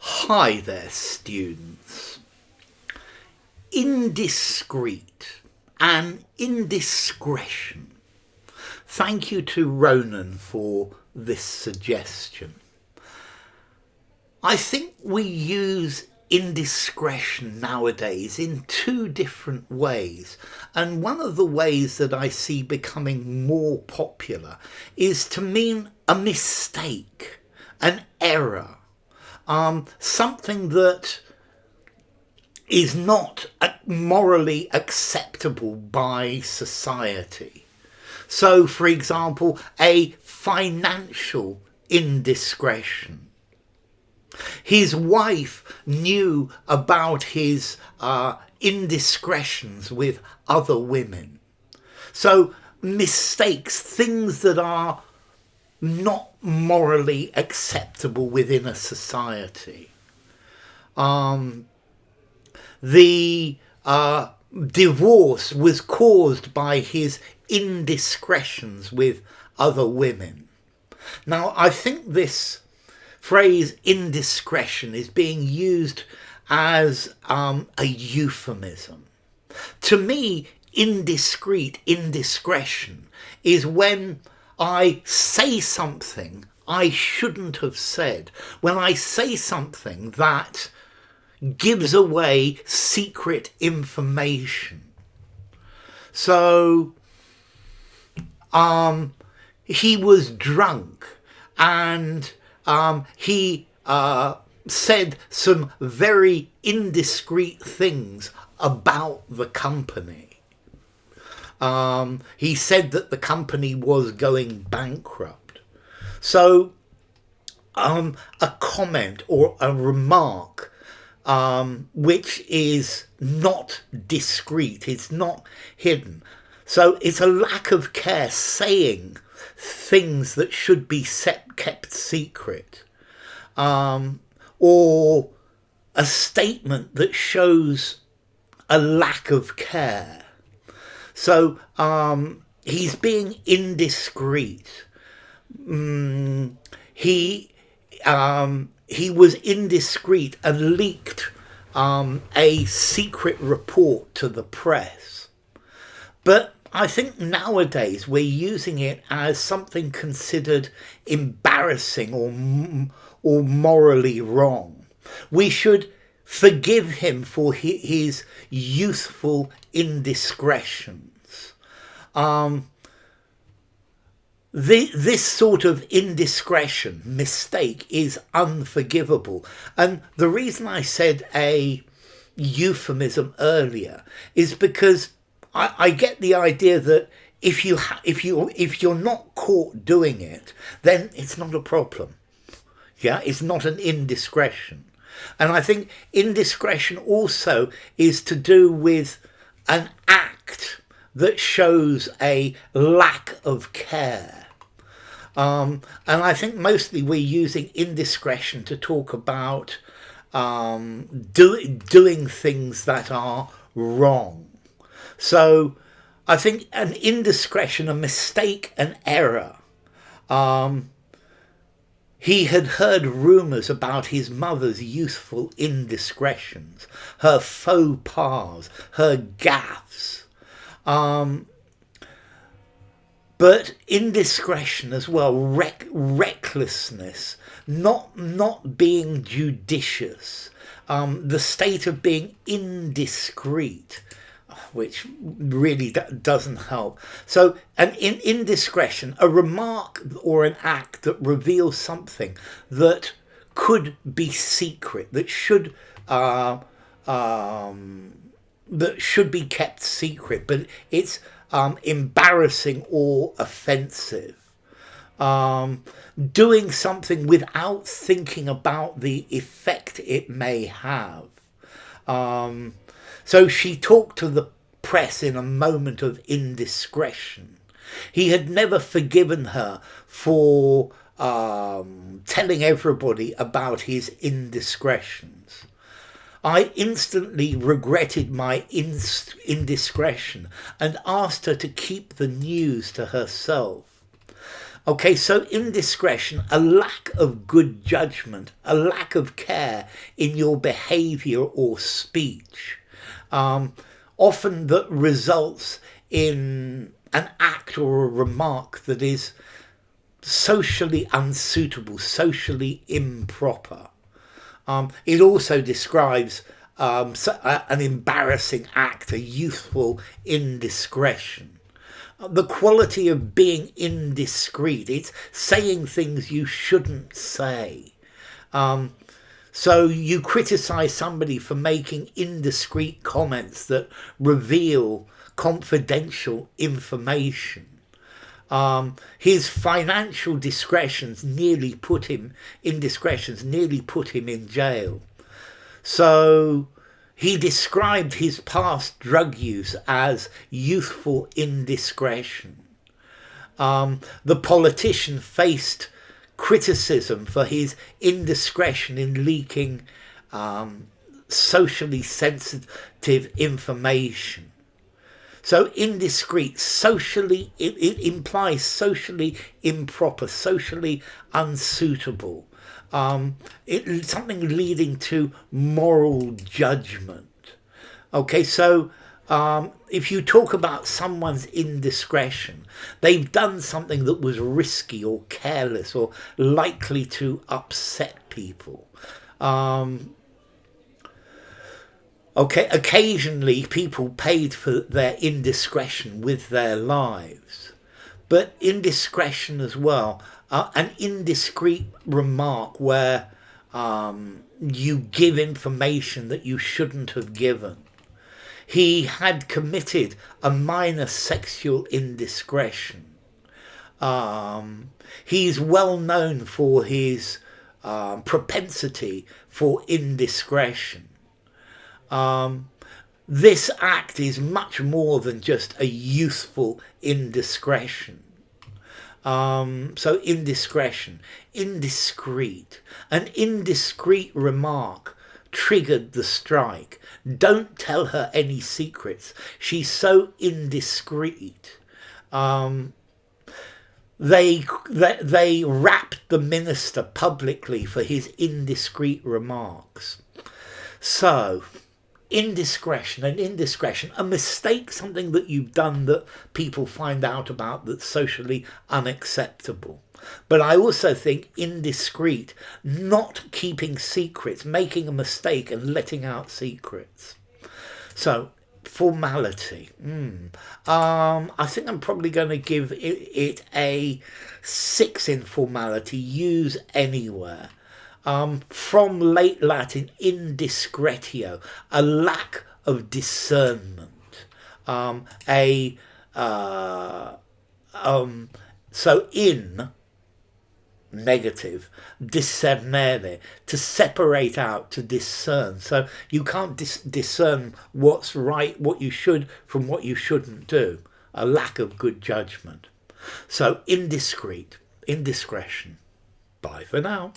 Hi there, students. Indiscreet and indiscretion. Thank you to Ronan for this suggestion. I think we use indiscretion nowadays in two different ways, and one of the ways that I see becoming more popular is to mean a mistake, an error, something that is not morally acceptable by society. So, for example, a financial indiscretion. His wife knew about his indiscretions with other women. So mistakes, things that are not morally acceptable within a society. The divorce was caused by his indiscretions with other women. Now, I think this phrase indiscretion is being used as a euphemism. To me, indiscretion is when I say something I shouldn't have said, when I say something that gives away secret information. So, he was drunk and he said some very indiscreet things about the company. He said that the company was going bankrupt. So a comment or a remark which is not discreet, it's not hidden. So it's a lack of care saying things that should be kept secret, or a statement that shows a lack of care. So he's being indiscreet. He was indiscreet and leaked a secret report to the press. But I think nowadays we're using it as something considered embarrassing or morally wrong. We should forgive him for his youthful indiscretions. This sort of indiscretion, mistake, is unforgivable. And the reason I said a euphemism earlier is because I get the idea that if you're not caught doing it, then it's not a problem. Yeah, it's not an indiscretion. And I think indiscretion also is to do with an act that shows a lack of care. And I think mostly we're using indiscretion to talk about doing things that are wrong. So I think an indiscretion, a mistake, an error. He had heard rumours about his mother's youthful indiscretions, her faux pas, her gaffes. But indiscretion as well, recklessness, not being judicious, the state of being indiscreet, which really doesn't help. So an indiscretion, a remark or an act that reveals something that could be secret, that should be kept secret, but it's embarrassing or offensive. Doing something without thinking about the effect it may have. So she talked to the press in a moment of indiscretion. He had never forgiven her for telling everybody about his indiscretions. I instantly regretted my indiscretion and asked her to keep the news to herself. Okay, so indiscretion, a lack of good judgment, a lack of care in your behavior or speech, often that results in an act or a remark that is socially unsuitable, socially improper. It also describes an embarrassing act, a youthful indiscretion. The quality of being indiscreet, it's saying things you shouldn't say. So you criticize somebody for making indiscreet comments that reveal confidential information. His financial indiscretions nearly put him in jail. So he described his past drug use as youthful indiscretion. The politician faced criticism for his indiscretion in leaking socially sensitive information. So indiscreet, socially, it implies socially improper, socially unsuitable. It's something leading to moral judgment. Okay, so if you talk about someone's indiscretion, they've done something that was risky or careless or likely to upset people. Okay, occasionally people paid for their indiscretion with their lives, but indiscretion as well, an indiscreet remark where you give information that you shouldn't have given. He had committed a minor sexual indiscretion. He's well known for his propensity for indiscretion. This act is much more than just a youthful indiscretion. So indiscretion, indiscreet. An indiscreet remark triggered the strike. Don't tell her any secrets. She's so indiscreet. They wrapped the minister publicly for his indiscreet remarks. So indiscretion, a mistake, something that you've done that people find out about that's socially unacceptable. But I also think indiscreet, not keeping secrets, making a mistake and letting out secrets. So formality. I think I'm probably going to give it a 6 in formality. Use anywhere. From late Latin, indiscretio, a lack of discernment. So in, negative, discernere, to separate out, to discern. So you can't discern what's right, what you should from what you shouldn't do. A lack of good judgment. So indiscreet, indiscretion. Bye for now.